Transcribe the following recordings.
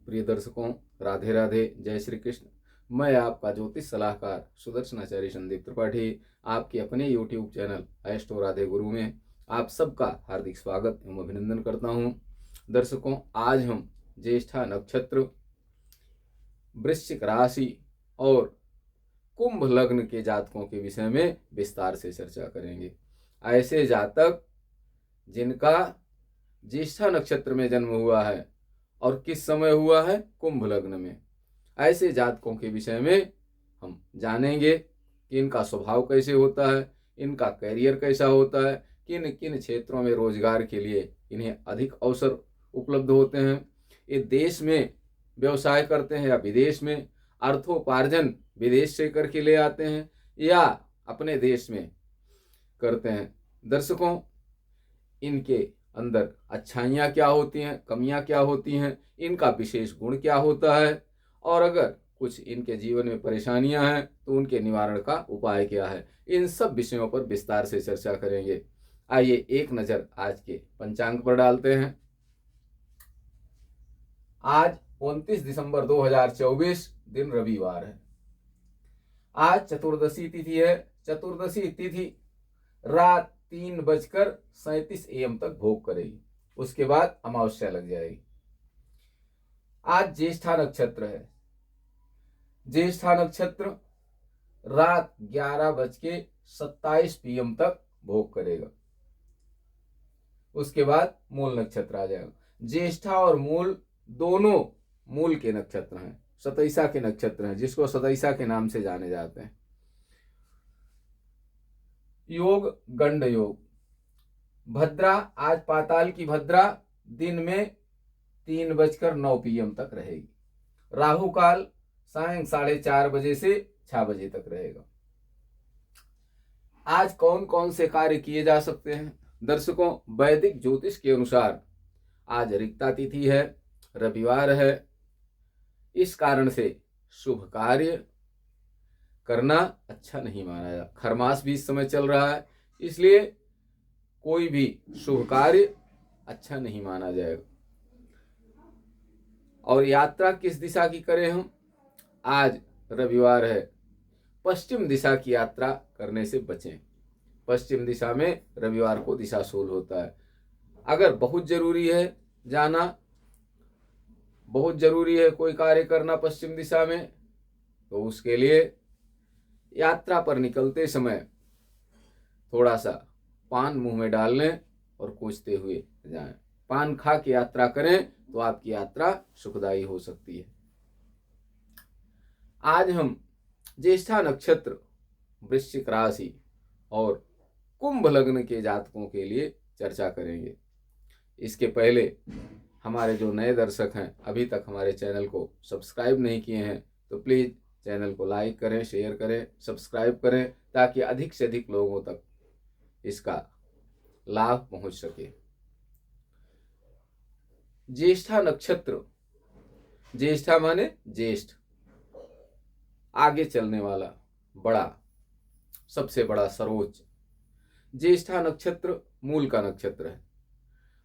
प्रिय दर्शकों, राधे राधे, जय श्री कृष्ण। मैं आपका ज्योतिष सलाहकार सुदर्शनाचार्य संदीप त्रिपाठी आपके अपने YouTube चैनल एस्ट्रो राधे गुरु में आप सबका हार्दिक स्वागत एवं अभिनंदन करता हूं। दर्शकों, आज हम ज्येष्ठा नक्षत्र, वृश्चिक राशि और कुंभ लग्न के जातकों के विषय में विस्तार से चर्चा करेंगे। ऐसे जातक जिनका ज्येष्ठा नक्षत्र में जन्म हुआ है और किस समय हुआ है, कुंभ लग्न में, ऐसे जातकों के विषय में हम जानेंगे कि इनका स्वभाव कैसे होता है, इनका करियर कैसा होता है, किन किन क्षेत्रों में रोजगार के लिए इन्हें अधिक अवसर उपलब्ध होते हैं, ये देश में व्यवसाय करते हैं या विदेश में, अर्थोपार्जन विदेश से करके ले आते हैं या अपने देश में करते हैं। दर्शकों, इनके अंदर अच्छाइयाँ क्या होती हैं, कमियाँ क्या होती हैं, इनका विशेष गुण क्या होता है, और अगर कुछ इनके जीवन में परेशानियां हैं तो उनके निवारण का उपाय क्या है, इन सब विषयों पर विस्तार से चर्चा करेंगे। आइए एक नज़र आज के पंचांग पर डालते हैं। आज 29 दिसंबर 2024 दिन रविवार है। आज चतुर्दशी तिथि है। चतुर्दशी तिथि रात 3:37 AM तक भोग करेगी, उसके बाद अमावस्या लग जाएगी। आज ज्येष्ठा नक्षत्र है। ज्येष्ठा नक्षत्र रात 11:27 PM तक भोग करेगा, उसके बाद मूल नक्षत्र आ जाएगा। ज्येष्ठा और मूल दोनों मूल के नक्षत्र हैं, सतैसा के नक्षत्र हैं, जिसको सतैसा के नाम से जाने जाते हैं। योग गंड योग। भद्रा, आज पाताल की भद्रा दिन में 3:09 PM तक रहेगी। राहु काल सायं 4:30 बजे से 6 बजे तक रहेगा। आज कौन कौन से कार्य किए जा सकते हैं? दर्शकों, वैदिक ज्योतिष के अनुसार आज रिक्ता तिथि है, रविवार है, इस कारण से शुभ कार्य करना अच्छा नहीं माना जाता। खरमास भी इस समय चल रहा है, इसलिए कोई भी शुभ कार्य अच्छा नहीं माना जाएगा। और यात्रा किस दिशा की करें हम? आज रविवार है, पश्चिम दिशा की यात्रा करने से बचें। पश्चिम दिशा में रविवार को दिशाशूल होता है। अगर बहुत जरूरी है जाना, बहुत जरूरी है कोई कार्य करना पश्चिम दिशा में, तो उसके लिए यात्रा पर निकलते समय थोड़ा सा पान मुंह में डाल लें और कूचते हुए जाएं। पान खा के यात्रा करें तो आपकी यात्रा सुखदायी हो सकती है। आज हम ज्येष्ठा नक्षत्र, वृश्चिक राशि और कुंभ लग्न के जातकों के लिए चर्चा करेंगे। इसके पहले हमारे जो नए दर्शक हैं, अभी तक हमारे चैनल को सब्सक्राइब नहीं किए हैं, तो प्लीज़ चैनल को लाइक करें, शेयर करें, सब्सक्राइब करें, ताकि अधिक से अधिक लोगों तक इसका लाभ पहुंच सके। ज्येष्ठा नक्षत्र, ज्येष्ठा माने ज्येष्ठ, आगे चलने वाला, बड़ा, सबसे बड़ा, सर्वोच्च। ज्येष्ठा नक्षत्र मूल का नक्षत्र है।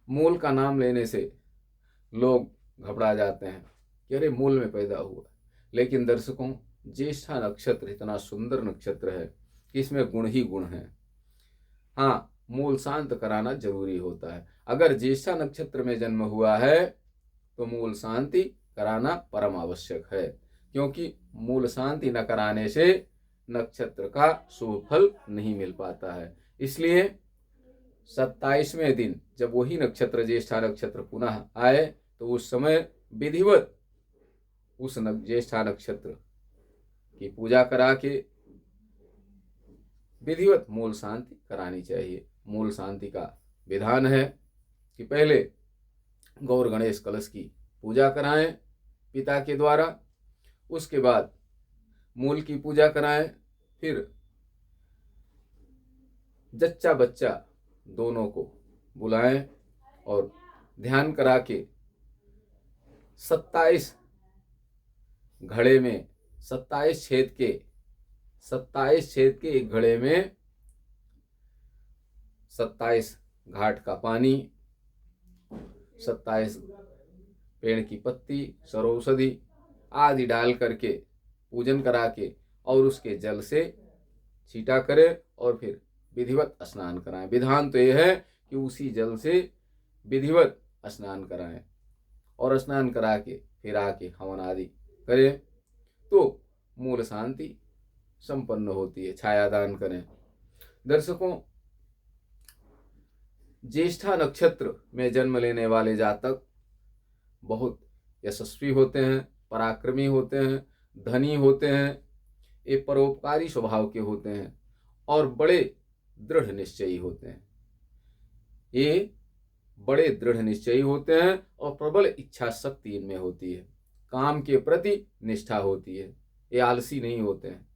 मूल का नाम लेने से लोग घबरा जाते हैं कि अरे मूल में पैदा हुआ, लेकिन दर्शकों, ज्येष्ठा नक्षत्र इतना सुंदर नक्षत्र है कि इसमें गुण ही गुण हैं। हाँ, मूल शांत कराना जरूरी होता है। अगर ज्येष्ठा नक्षत्र में जन्म हुआ है तो मूल शांति कराना परम आवश्यक है, क्योंकि मूल शांति न कराने से नक्षत्र का शुभ फल नहीं मिल पाता है। इसलिए 27वें दिन जब वही नक्षत्र ज्येष्ठा नक्षत्र पुनः आए तो उस समय विधिवत उस ज्येष्ठा नक्षत्र की पूजा करा के विधिवत मूल शांति करानी चाहिए। मूल शांति का विधान है कि पहले गौर गणेश कलश की पूजा कराएं पिता के द्वारा, उसके बाद मूल की पूजा कराएं, फिर जच्चा बच्चा दोनों को बुलाएं और ध्यान करा के 27 घड़े में 27 छेद के एक घड़े में 27 घाट का पानी, 27 पेड़ की पत्ती, सरौषधि आदि डाल करके पूजन करा के और उसके जल से छींटा करें और फिर विधिवत स्नान कराएं। विधान तो यह है कि उसी जल से विधिवत स्नान कराएं और स्नान करा के फिर आके हवन आदि करें तो मूल शांति संपन्न होती है। छायादान करें। दर्शकों, ज्येष्ठा नक्षत्र में जन्म लेने वाले जातक बहुत यशस्वी होते हैं, पराक्रमी होते हैं, धनी होते हैं, ये परोपकारी स्वभाव के होते हैं और बड़े दृढ़ निश्चयी होते हैं। ये बड़े दृढ़ निश्चयी होते हैं और प्रबल इच्छा शक्ति इनमें होती है। काम के प्रति निष्ठा होती है। ये आलसी नहीं होते हैं।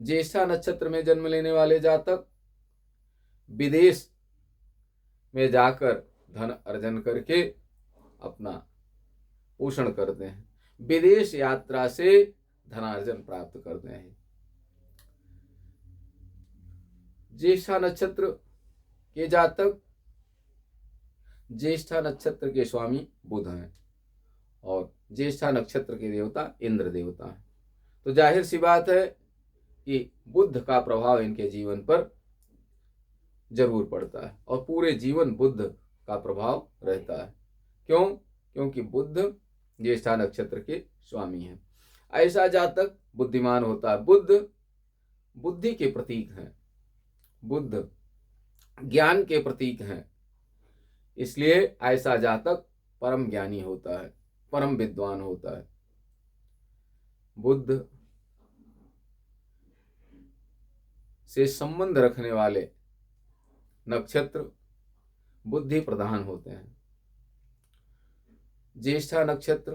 ज्येष्ठा नक्षत्र में जन्म लेने वाले जातक विदेश में जाकर धन अर्जन करके अपना पोषण करते हैं। विदेश यात्रा से धनार्जन प्राप्त करते हैं। ज्येष्ठा नक्षत्र के जातक ज्येष्ठा नक्षत्र के स्वामी बुध हैं और ज्येष्ठा नक्षत्र के देवता इंद्र देवता हैं। तो जाहिर सी बात है कि बुध का प्रभाव इनके जीवन पर जरूर पड़ता है और पूरे जीवन बुध का प्रभाव रहता है। क्यों? क्योंकि बुध ज्येष्ठा नक्षत्र के स्वामी हैं। ऐसा जातक बुद्धिमान होता है। बुध बुद्धि के प्रतीक हैं, बुध ज्ञान के प्रतीक हैं, इसलिए ऐसा जातक परम ज्ञानी होता है, परम विद्वान होता है। बुध से संबंध रखने वाले नक्षत्र बुद्धि प्रधान होते हैं। ज्येष्ठा नक्षत्र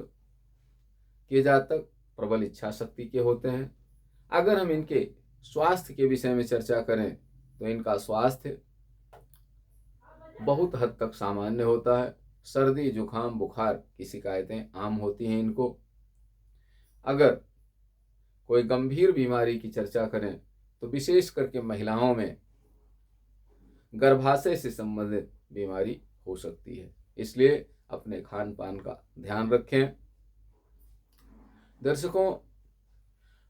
के जातक प्रबल इच्छा शक्ति के होते हैं। अगर हम इनके स्वास्थ्य के विषय में चर्चा करें तो इनका स्वास्थ्य बहुत हद तक सामान्य होता है। सर्दी, जुखाम, बुखार की शिकायतें आम होती हैं इनको। अगर कोई गंभीर बीमारी की चर्चा करें तो विशेष करके महिलाओं में गर्भाशय से संबंधित बीमारी हो सकती है, इसलिए अपने खान पान का ध्यान रखें। दर्शकों,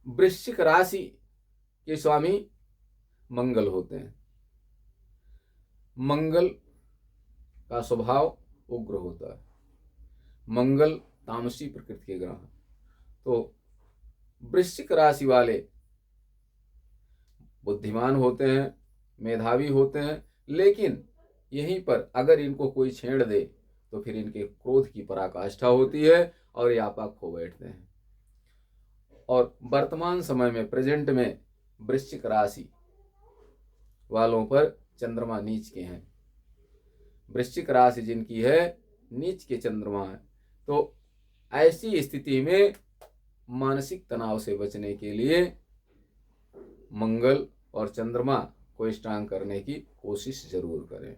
वृश्चिक राशि के स्वामी मंगल होते हैं। मंगल का स्वभाव उग्र होता है। मंगल तामसी प्रकृति के ग्रह। तो वृश्चिक राशि वाले बुद्धिमान होते हैं, मेधावी होते हैं, लेकिन यहीं पर अगर इनको कोई छेड़ दे तो फिर इनके क्रोध की पराकाष्ठा होती है और ये आपा खो बैठते हैं। और वर्तमान समय में, प्रेजेंट में, वृश्चिक राशि वालों पर चंद्रमा नीच के हैं। वृश्चिक राशि जिनकी है नीच के चंद्रमा है। तो ऐसी स्थिति में मानसिक तनाव से बचने के लिए मंगल और चंद्रमा को स्ट्रांग करने की कोशिश जरूर करें।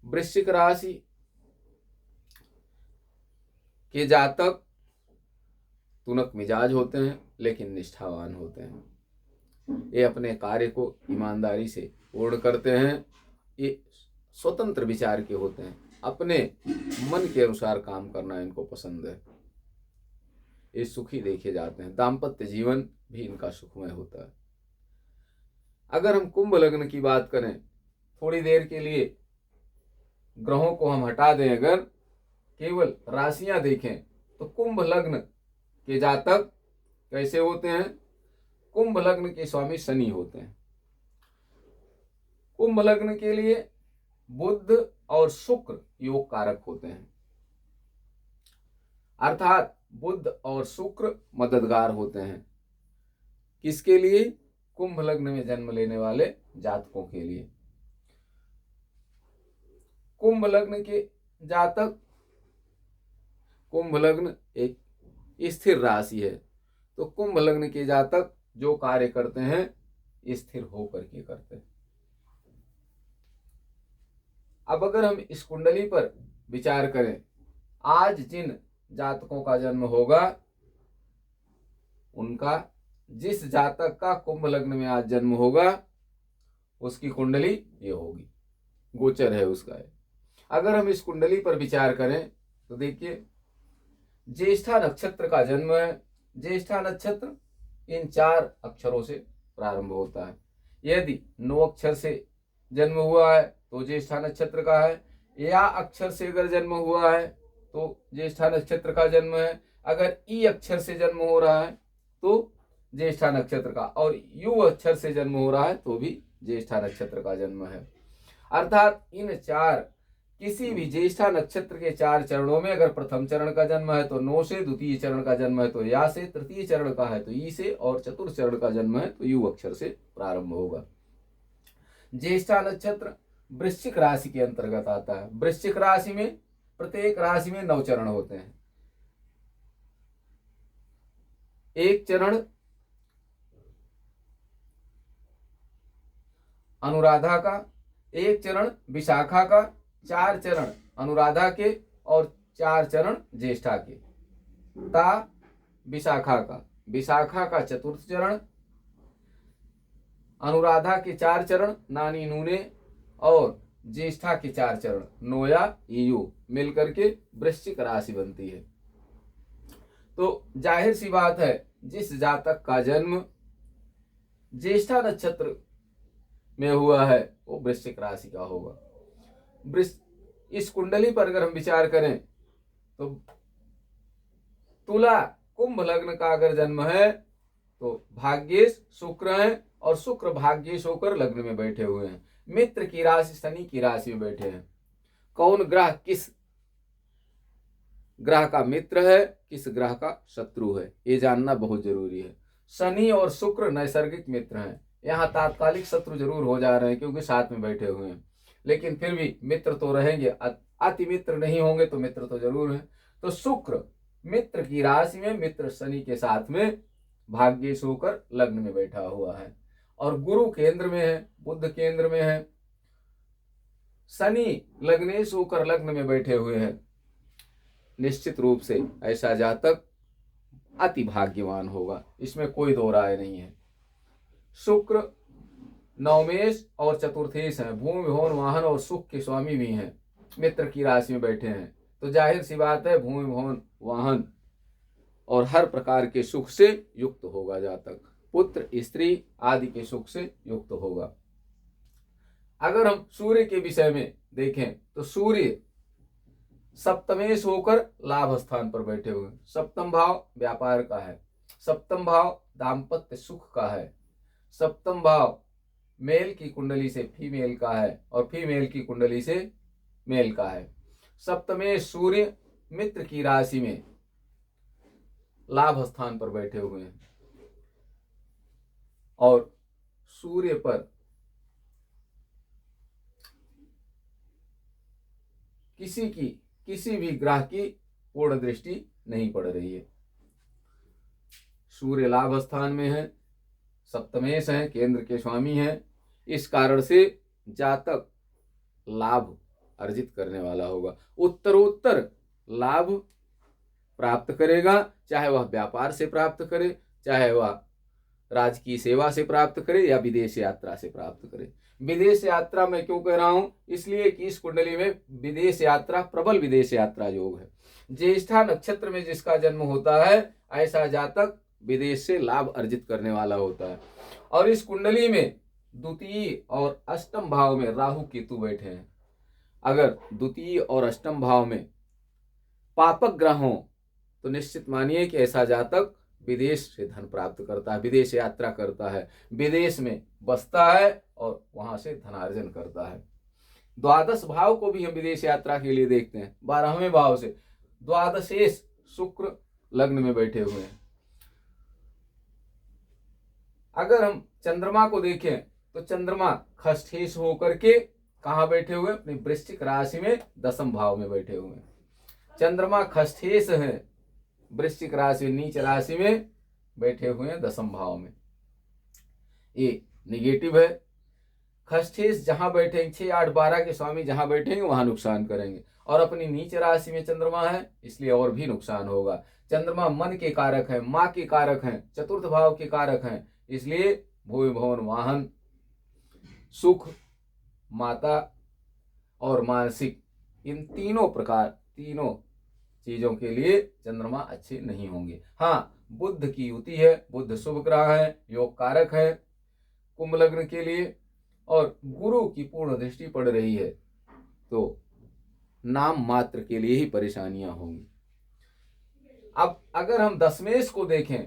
वृश्चिक राशि के जातक तुनक मिजाज होते हैं लेकिन निष्ठावान होते हैं। ये अपने कार्य को ईमानदारी से पूर्ण करते हैं। ये स्वतंत्र विचार के होते हैं, अपने मन के अनुसार काम करना इनको पसंद है। ये सुखी देखे जाते हैं। दाम्पत्य जीवन भी इनका सुखमय होता है। अगर हम कुंभ लग्न की बात करें, थोड़ी देर के लिए ग्रहों को हम हटा दें, अगर केवल राशियां देखें तो कुंभ लग्न के जातक कैसे होते हैं? कुंभ लग्न के स्वामी शनि होते हैं। कुंभ लग्न के लिए बुध और शुक्र योग कारक होते हैं, अर्थात बुध और शुक्र मददगार होते हैं। किसके लिए? कुंभ लग्न में जन्म लेने वाले जातकों के लिए। कुंभ लग्न के जातक, कुंभ लग्न एक स्थिर राशि है, तो कुंभ लग्न के जातक जो कार्य करते हैं स्थिर होकर के करते हैं। अब अगर हम इस कुंडली पर विचार करें, आज जिन जातकों का जन्म होगा, उनका, जिस जातक का कुंभ लग्न में आज जन्म होगा, उसकी कुंडली ये होगी, गोचर है उसका है। अगर हम इस कुंडली पर विचार करें तो देखिए, ज्येष्ठा नक्षत्र का जन्म है। ज्येष्ठा नक्षत्र इन 4 अक्षरों से प्रारंभ होता है। यदि 9 अक्षर से जन्म हुआ है तो ज्येष्ठा नक्षत्र का है, या अक्षर से अगर जन्म हुआ है तो ज्येष्ठा नक्षत्र का जन्म है। अगर ई अक्षर से जन्म हो रहा है तो ज्येष्ठा नक्षत्र का, और यू अक्षर से जन्म हो रहा है तो भी ज्येष्ठा नक्षत्र का जन्म है। अर्थात इन 4 किसी भी ज्येष्ठा नक्षत्र के 4 चरणों में अगर प्रथम चरण का जन्म है तो नो से, द्वितीय चरण का जन्म है तो या से, तृतीय चरण का है तो ई से, और चतुर्थ चरण का जन्म है तो यू अक्षर से प्रारंभ होगा। ज्येष्ठा नक्षत्र वृश्चिक राशि के अंतर्गत आता है। वृश्चिक राशि में प्रत्येक राशि में 9 चरण होते हैं। एक चरण अनुराधा का, एक चरण विशाखा का, 4 चरण अनुराधा के और 4 चरण ज्येष्ठा के। ता विशाखा का चतुर्थ चरण, अनुराधा के 4 चरण नानी नूने, और ज्येष्ठा के 4 चरण नोया यू मिलकर के वृश्चिक राशि बनती है। तो जाहिर सी बात है, जिस जातक का जन्म ज्येष्ठा नक्षत्र में हुआ है वो वृश्चिक राशि का होगा। इस कुंडली पर अगर हम विचार करें तो तुला कुंभ लग्न का अगर जन्म है तो भाग्येश शुक्र है, और शुक्र भाग्येश होकर लग्न में बैठे हुए हैं। मित्र की राशि शनि की राशि में बैठे हैं। कौन ग्रह किस ग्रह का मित्र है, किस ग्रह का शत्रु है, ये जानना बहुत जरूरी है। शनि और शुक्र नैसर्गिक मित्र हैं। यहाँ तात्कालिक शत्रु जरूर हो जा रहे हैं क्योंकि साथ में बैठे हुए हैं, लेकिन फिर भी मित्र तो रहेंगे। अति मित्र नहीं होंगे तो मित्र तो जरूर है। तो शुक्र मित्र की राशि में, मित्र शनि के साथ में भाग्येश होकर लग्न में बैठा हुआ है, और गुरु केंद्र में है, बुध केंद्र में है, शनि लग्नेश होकर लग्न में बैठे हुए हैं। निश्चित रूप से ऐसा जातक अति भाग्यवान होगा, इसमें कोई दो राय नहीं है। शुक्र नवमेश और चतुर्थेश हैं, भूमि भवन वाहन और सुख के स्वामी भी हैं, मित्र की राशि में बैठे हैं। तो जाहिर सी बात है, भूमि भवन वाहन और हर प्रकार के सुख से युक्त होगा जातक। पुत्र स्त्री आदि के सुख से युक्त होगा। अगर हम सूर्य के विषय में देखें तो सूर्य सप्तमेश होकर लाभ स्थान पर बैठे हुए हैं। सप्तम भाव व्यापार का है, सप्तम भाव दाम्पत्य सुख का है, सप्तम भाव मेल की कुंडली से फीमेल का है और फीमेल की कुंडली से मेल का है। सप्तमेश सूर्य मित्र की राशि में लाभ स्थान पर बैठे हुए हैं, और सूर्य पर किसी भी ग्रह की पूर्ण दृष्टि नहीं पड़ रही है। सूर्य लाभ स्थान में है, सप्तमेश है, केंद्र के स्वामी है। इस कारण से जातक लाभ अर्जित करने वाला होगा, उत्तरोत्तर लाभ प्राप्त करेगा, चाहे वह व्यापार से प्राप्त करे, चाहे वह राजकीय सेवा से प्राप्त करे या विदेश यात्रा से प्राप्त करे। विदेश यात्रा मैं क्यों कह रहा हूं, इसलिए कि इस कुंडली में विदेश यात्रा, प्रबल विदेश यात्रा योग है। ज्येष्ठा नक्षत्र में जिसका जन्म होता है ऐसा जातक विदेश से लाभ अर्जित करने वाला होता है। और इस कुंडली में द्वितीय और अष्टम भाव में राहु केतु बैठे हैं। अगर द्वितीय और अष्टम भाव में पापक ग्रह हो तो निश्चित मानिए कि ऐसा जातक विदेश से धन प्राप्त करता है, विदेश यात्रा करता है, विदेश में बसता है और वहां से धनार्जन करता है। द्वादश भाव को भी हम विदेश यात्रा के लिए देखते हैं। 12वें भाव से द्वादशेश शुक्र लग्न में बैठे हुए हैं। अगर हम चंद्रमा को देखें तो चंद्रमा खष्ठेश होकर के कहाँ बैठे हुए, अपनी वृश्चिक राशि में 10वें भाव में बैठे हुए हैं। चंद्रमा खष्ठेश है, वृश्चिक राशि नीच राशि में बैठे हुए हैं 10वें भाव में। ये निगेटिव है। खष्ठेश जहां बैठेंगे, 6, 8, 12 के स्वामी जहां बैठेंगे वहां नुकसान करेंगे, और अपनी नीच राशि में चंद्रमा है इसलिए और भी नुकसान होगा। चंद्रमा मन के कारक है, माँ के कारक हैं, चतुर्थ भाव के कारक हैं, इसलिए भूमि भवन वाहन सुख, माता और मानसिक इन तीनों चीजों के लिए चंद्रमा अच्छे नहीं होंगे। हाँ, बुध की युति है, बुध शुभ ग्रह है, योग कारक है कुंभ लग्न के लिए, और गुरु की पूर्ण दृष्टि पड़ रही है, तो नाम मात्र के लिए ही परेशानियां होंगी। अब अगर हम दशमेश को देखें,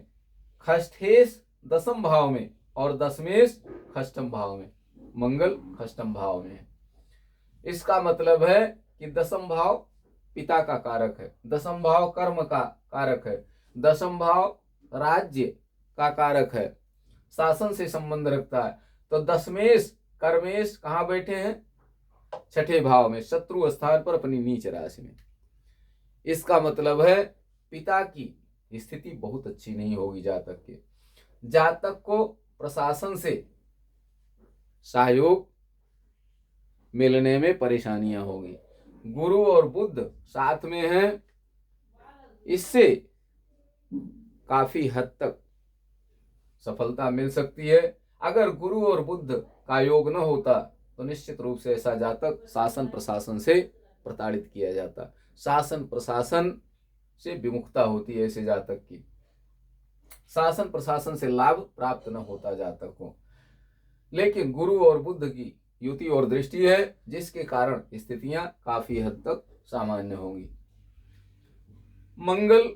खष्ठेश दशम भाव में और दशमेश खष्टम भाव में, मंगल खष्टम भाव में है। इसका मतलब है कि दशम भाव पिता का कारक है, दशम भाव कर्म का कारक है, दशम भाव राज्य का कारक है, शासन से संबंध रखता है। तो दशमेश कर्मेश कहाँ बैठे हैं? छठे भाव में, शत्रु स्थान पर, अपनी नीच राशि में। इसका मतलब है पिता की स्थिति बहुत अच्छी नहीं होगी जातक के। जातक को प्रशासन से सहयोग मिलने में परेशानियां होगी। गुरु और बुध साथ में हैं, इससे काफी हद तक सफलता मिल सकती है। अगर गुरु और बुध का योग न होता तो निश्चित रूप से ऐसा जातक शासन प्रशासन से प्रताड़ित किया जाता, शासन प्रशासन से विमुखता होती है ऐसे जातक की, शासन प्रशासन से लाभ प्राप्त न होता जातक को। लेकिन गुरु और बुध की युति और दृष्टि है, जिसके कारण स्थितियां काफी हद तक सामान्य होंगी। मंगल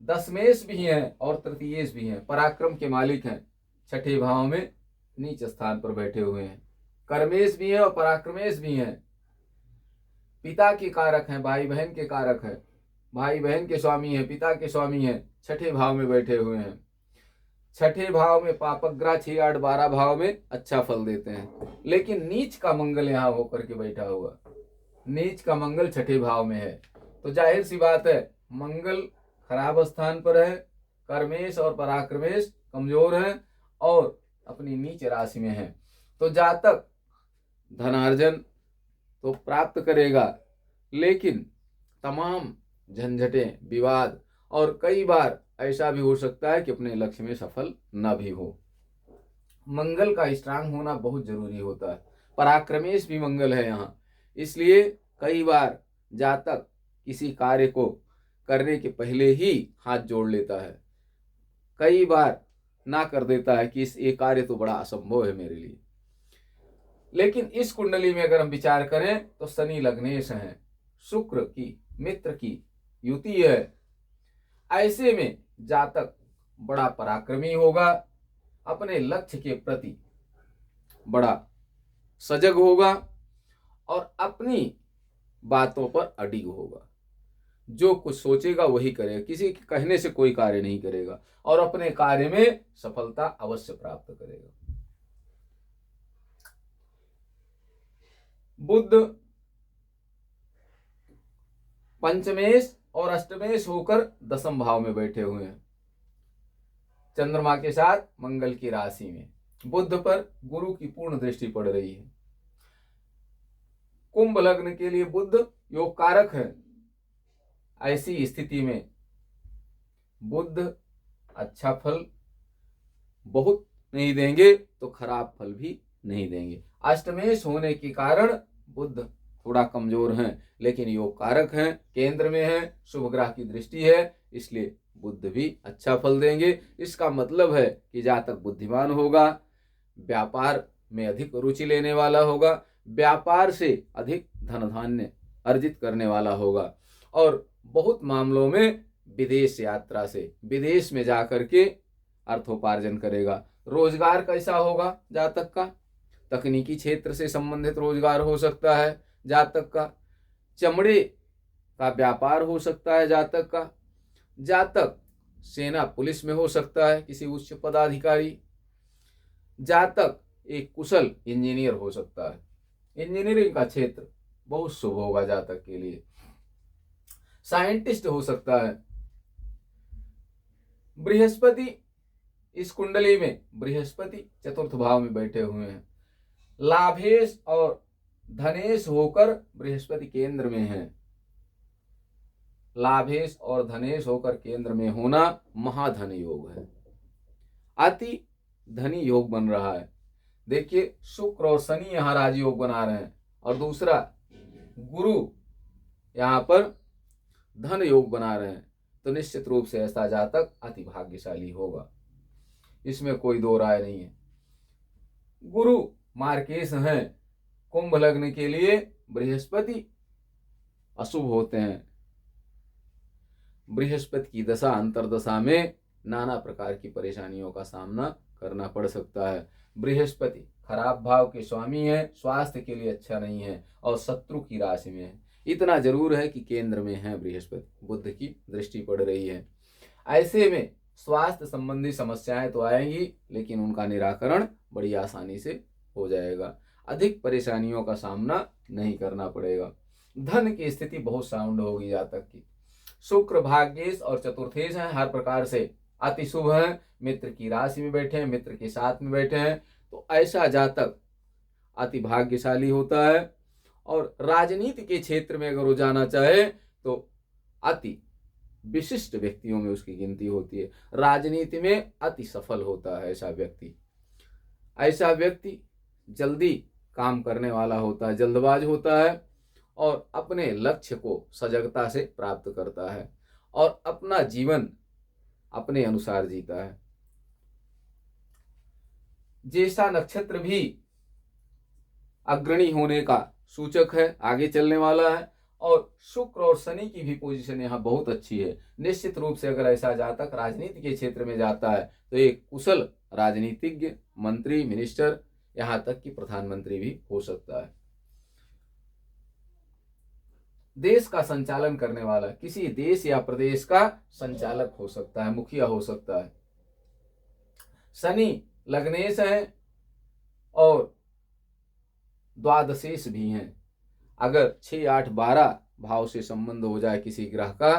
दशमेश भी हैं और तृतीयेश भी हैं, पराक्रम के मालिक हैं, छठे भाव में नीच स्थान पर बैठे हुए हैं। कर्मेश भी हैं और पराक्रमेश भी हैं, पिता के कारक हैं, भाई बहन के कारक हैं, भाई बहन के स्वामी हैं, पिता के स्वामी हैं, छठे भाव में बैठे हुए हैं। छठे भाव में पापक ग्रह 6, 8, 12 भाव में अच्छा फल देते हैं, लेकिन नीच का मंगल यहाँ होकर के बैठा हुआ, नीच का मंगल छठे भाव में है, तो जाहिर सी बात है मंगल खराब स्थान पर है, कर्मेश और पराक्रमेश कमजोर हैं और अपनी नीच राशि में है। तो जातक धनार्जन तो प्राप्त करेगा, लेकिन तमाम झंझटें, विवाद, और कई बार ऐसा भी हो सकता है कि अपने लक्ष्य में सफल न भी हो। मंगल का स्ट्रांग होना बहुत जरूरी होता है, पराक्रमेश भी मंगल है यहाँ, इसलिए कई बार जातक किसी कार्य को करने के पहले ही हाथ जोड़ लेता है, कई बार ना कर देता है कि ये कार्य तो बड़ा असंभव है मेरे लिए। लेकिन इस कुंडली में अगर हम विचार करें तो शनि लग्नेश हैं, शुक्र की मित्र की युति है, ऐसे में जातक बड़ा पराक्रमी होगा, अपने लक्ष्य के प्रति बड़ा सजग होगा और अपनी बातों पर अडिग होगा, जो कुछ सोचेगा वही करेगा, किसी के कहने से कोई कार्य नहीं करेगा और अपने कार्य में सफलता अवश्य प्राप्त करेगा। बुध पंचमेश और अष्टमेश होकर दशम भाव में बैठे हुए हैं, चंद्रमा के साथ मंगल की राशि में, बुध पर गुरु की पूर्ण दृष्टि पड़ रही है। कुंभ लग्न के लिए बुध योग कारक है, ऐसी स्थिति में बुध अच्छा फल बहुत नहीं देंगे तो खराब फल भी नहीं देंगे। अष्टमेश होने के कारण बुध थोड़ा कमजोर हैं, लेकिन योग कारक हैं, केंद्र में हैं, शुभ ग्रह की दृष्टि है, इसलिए बुध भी अच्छा फल देंगे। इसका मतलब है कि जातक बुद्धिमान होगा, व्यापार में अधिक रुचि लेने वाला होगा, व्यापार से अधिक धन धान्य अर्जित करने वाला होगा और बहुत मामलों में विदेश यात्रा से, विदेश में जाकर के अर्थोपार्जन करेगा। रोजगार कैसा होगा जातक का? तकनीकी क्षेत्र से संबंधित रोजगार हो सकता है जातक का, चमड़े का व्यापार हो सकता है जातक का, जातक सेना पुलिस में हो सकता है किसी उच्च पदाधिकारी, जातक एक कुशल इंजीनियर हो सकता है, इंजीनियरिंग का क्षेत्र बहुत शुभ होगा जातक के लिए, साइंटिस्ट हो सकता है। बृहस्पति इस कुंडली में, बृहस्पति चतुर्थ भाव में बैठे हुए हैं, लाभेश और धनेश होकर बृहस्पति केंद्र में है, लाभेश और धनेश होकर केंद्र में होना महाधन योग है, अति धनी योग बन रहा है। देखिए शुक्र और शनि यहाँ राजयोग बना रहे हैं और दूसरा गुरु यहाँ पर धन योग बना रहे हैं, तो निश्चित रूप से ऐसा जातक अति भाग्यशाली होगा, इसमें कोई दो राय नहीं है। गुरु मार्केश हैं, कुंभ लग्न के लिए बृहस्पति अशुभ होते हैं। बृहस्पति की दशा अंतरदशा में नाना प्रकार की परेशानियों का सामना करना पड़ सकता है। बृहस्पति खराब भाव के स्वामी है, स्वास्थ्य के लिए अच्छा नहीं है और शत्रु की राशि में है। इतना जरूर है कि केंद्र में है बृहस्पति, बुध की दृष्टि पड़ रही है। ऐसे में स्वास्थ्य संबंधी समस्याएं तो आएंगी, लेकिन उनका निराकरण बड़ी आसानी से हो जाएगा। अधिक परेशानियों का सामना नहीं करना पड़ेगा। धन की स्थिति बहुत साउंड होगी जातक की। शुक्र भाग्येश और चतुर्थेश हैं, हर प्रकार से अति शुभ हैं। मित्र की राशि में बैठे हैं, मित्र के साथ में बैठे हैं, तो ऐसा जातक अति भाग्यशाली होता है। और राजनीति के क्षेत्र में अगर वो जाना चाहे तो अति विशिष्ट व्यक्तियों में उसकी गिनती होती है। राजनीति में अति सफल होता है ऐसा व्यक्ति। ऐसा व्यक्ति जल्दी काम करने वाला होता है, जल्दबाज होता है और अपने लक्ष्य को सजगता से प्राप्त करता है और अपना जीवन अपने अनुसार जीता है। ज्येष्ठा नक्षत्र भी अग्रणी होने का सूचक है, आगे चलने वाला है। और शुक्र और शनि की भी पोजीशन यहाँ बहुत अच्छी है। निश्चित रूप से अगर ऐसा जातक राजनीति के क्षेत्र में जाता है तो एक कुशल राजनीतिज्ञ, मंत्री, मिनिस्टर, यहाँ तक कि प्रधानमंत्री भी हो सकता है। देश का संचालन करने वाला, किसी देश या प्रदेश का संचालक हो सकता है, मुखिया हो सकता है। शनि लग्नेश है और द्वादशेश भी हैं। अगर 6, 8, 12 भाव से संबंध हो जाए किसी ग्रह का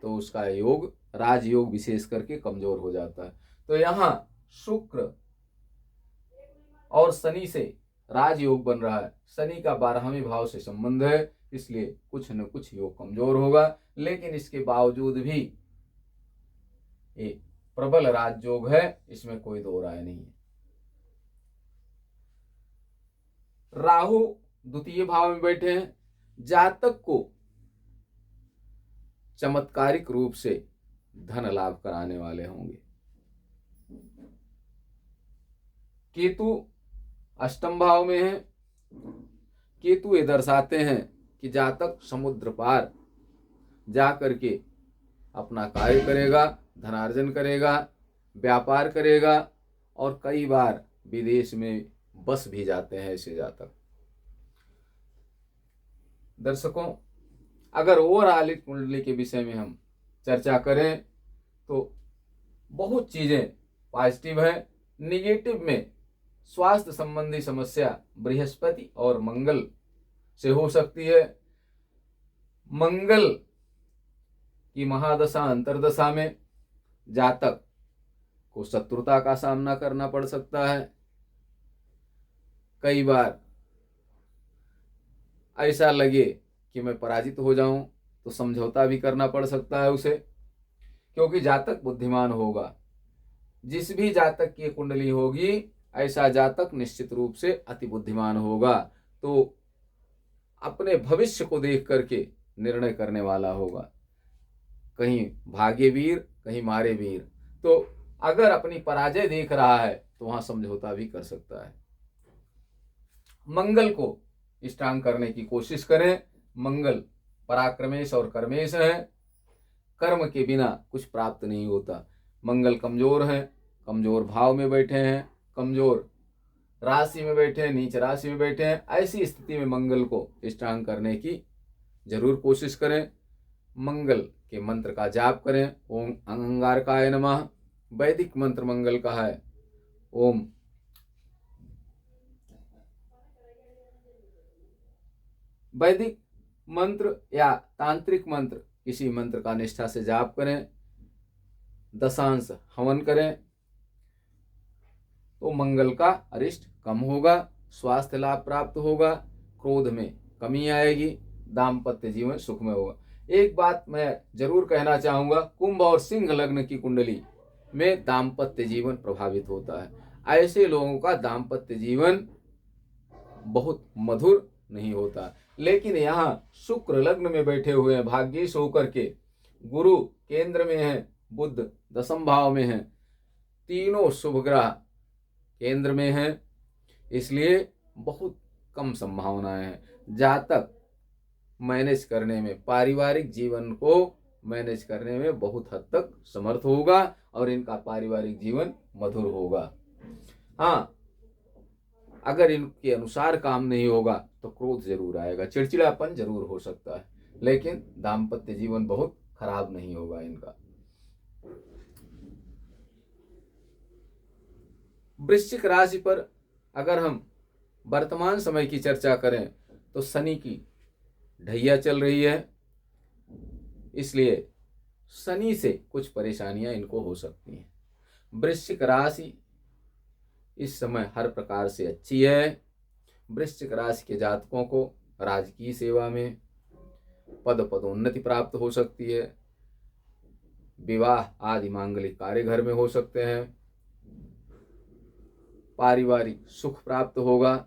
तो उसका योग, राजयोग विशेष करके कमजोर हो जाता है। तो यहाँ शुक्र और शनि से राजयोग बन रहा है। शनि का 12वें भाव से संबंध है, इसलिए कुछ न कुछ योग कमजोर होगा, लेकिन इसके बावजूद भी एक प्रबल राजयोग है, इसमें कोई दो राय नहीं है। राहु द्वितीय भाव में बैठे हैं, जातक को चमत्कारिक रूप से धन लाभ कराने वाले होंगे। केतु अष्टम भाव में है। केतु ये दर्शाते हैं कि जातक समुद्र पार जा करके अपना कार्य करेगा, धनार्जन करेगा, व्यापार करेगा और कई बार विदेश में बस भी जाते हैं ऐसे जातक। दर्शकों, अगर ओवरऑल कुंडली के विषय में हम चर्चा करें तो बहुत चीजें पॉजिटिव है। निगेटिव में स्वास्थ्य संबंधी समस्या बृहस्पति और मंगल से हो सकती है। मंगल की महादशा अंतरदशा में जातक को शत्रुता का सामना करना पड़ सकता है। कई बार ऐसा लगे कि मैं पराजित हो जाऊं तो समझौता भी करना पड़ सकता है उसे, क्योंकि जातक बुद्धिमान होगा। जिस भी जातक की कुंडली होगी ऐसा जातक निश्चित रूप से अति बुद्धिमान होगा, तो अपने भविष्य को देख करके निर्णय करने वाला होगा। कहीं भागे वीर, कहीं मारे वीर। तो अगर अपनी पराजय देख रहा है तो वहां समझौता भी कर सकता है। मंगल को स्ट्रांग करने की कोशिश करें। मंगल पराक्रमेश और कर्मेश है। कर्म के बिना कुछ प्राप्त नहीं होता। मंगल कमजोर है, कमजोर भाव में बैठे हैं, कमजोर राशि में बैठे हैं, नीच राशि में बैठे हैं। ऐसी स्थिति में मंगल को स्ट्रांग करने की जरूर कोशिश करें। मंगल के मंत्र का जाप करें। ओम अंगारकाय नमः। वैदिक मंत्र मंगल का है ओम वैदिक मंत्र या तांत्रिक मंत्र, किसी मंत्र का निष्ठा से जाप करें, दशांश हवन करें तो मंगल का अरिष्ट कम होगा, स्वास्थ्य लाभ प्राप्त होगा, क्रोध में कमी आएगी, दाम्पत्य जीवन सुखमय होगा। एक बात मैं जरूर कहना चाहूंगा, कुंभ और सिंह लग्न की कुंडली में दाम्पत्य जीवन प्रभावित होता है। ऐसे लोगों का दाम्पत्य जीवन बहुत मधुर नहीं होता। लेकिन यहाँ शुक्र लग्न में बैठे हुए हैं भाग्येश होकर के, गुरु केंद्र में है, बुध दशम भाव में है, तीनों शुभ ग्रह केंद्र में है, इसलिए बहुत कम संभावनाएं हैं। जातक मैनेज करने में, पारिवारिक जीवन को मैनेज करने में बहुत हद तक समर्थ होगा और इनका पारिवारिक जीवन मधुर होगा। हाँ, अगर इनके अनुसार काम नहीं होगा तो क्रोध जरूर आएगा, चिड़चिड़ापन जरूर हो सकता है, लेकिन दाम्पत्य जीवन बहुत खराब नहीं होगा इनका। वृश्चिक राशि पर अगर हम वर्तमान समय की चर्चा करें तो शनि की ढैया चल रही है, इसलिए शनि से कुछ परेशानियां इनको हो सकती हैं। वृश्चिक राशि इस समय हर प्रकार से अच्छी है। वृश्चिक राशि के जातकों को राजकीय सेवा में पदोन्नति प्राप्त हो सकती है, विवाह आदि मांगलिक कार्य घर में हो सकते हैं, पारिवारिक सुख प्राप्त होगा,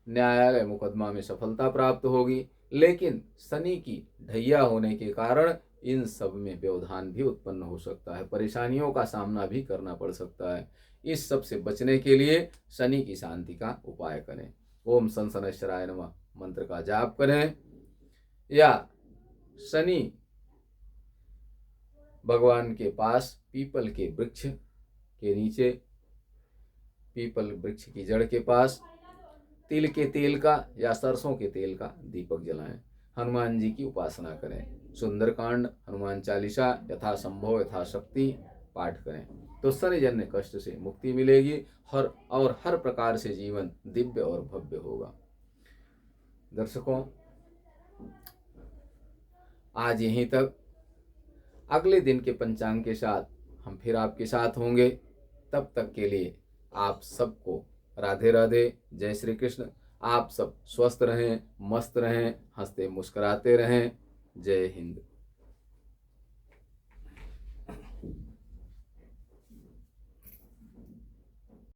न्यायालय मुकदमा में सफलता प्राप्त होगी। लेकिन शनि की ढैया होने के कारण इन सब में व्यवधान भी उत्पन्न हो सकता है, परेशानियों का सामना भी करना पड़ सकता है। इस सब से बचने के लिए शनि की शांति का उपाय करें। ओम शनशनैश्चराय नमः मंत्र का जाप करें, या शनि भगवान के पास पीपल के वृक्ष के नीचे, पीपल वृक्ष की जड़ के पास तिल के तेल का या सरसों के तेल का दीपक जलाएं। हनुमान जी की उपासना करें, सुंदरकांड, हनुमान चालीसा यथासंभव यथाशक्ति पाठ करें तो शनिजन्य कष्ट से मुक्ति मिलेगी और हर प्रकार से जीवन दिव्य और भव्य होगा। दर्शकों, आज यहीं तक। अगले दिन के पंचांग के साथ हम फिर आपके साथ होंगे। तब तक के लिए आप सबको राधे राधे, जय श्री कृष्ण। आप सब स्वस्थ रहें, मस्त रहें, हंसते मुस्कुराते रहें। जय हिंद।